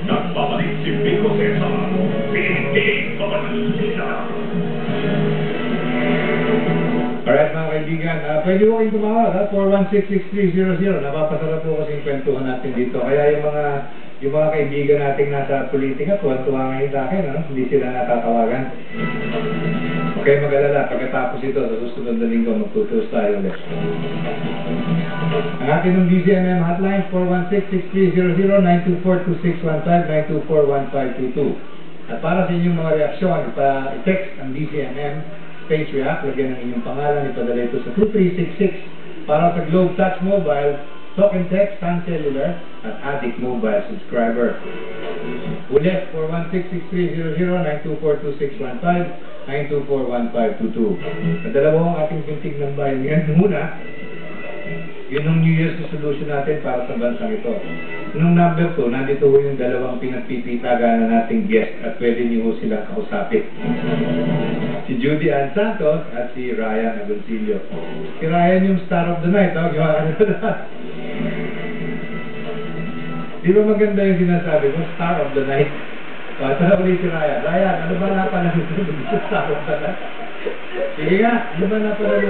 Nagbabalik si Pico Cesar, Pintig Papanisila. Alright mga kaibigan, pwede ko kayong tumawag 416-6300. Napapasarap po kasi yung kwentuhan natin dito. Kaya yung mga kaibigan nating nasa politika, tuwan-tuwa ngayon sa akin, hindi sila natatawagan. Okay, mag-alala, pagkatapos ito, sa susunod na linggo, magtutuos tayo ulit. Ang ating ng DZMM hotline, 416-6300, 924-2615, 924-1522. At para sa inyong mga reaksyon, i-text ang DZMM, Space React, lagyan ng inyong pangalan, ipadala ito sa 2366 para sa Globe Touch Mobile, Talk and Text, Sun Cellular, at Addict Mobile subscriber. Ulit, 416-6300, 924-2615, 924-1522. Nadala mo ang ating pintig ng bayan. Ngayon muna, yun ang New Year's resolution natin para sa bansang ito. Nung number 2, nandito ho yung dalawang pinagpipitaganan nating guest at pwede niyo ho silang kausapin. Si Judy Ann Santos at si Ryan Agoncillo. Si Ryan yung star of the night, Di ba maganda yung sinasabi mo, star of the night? Tara ulit si Ryan. Ryan, ano ba napanalunan sa star of the night? Sige nga, ano ba napanalunan?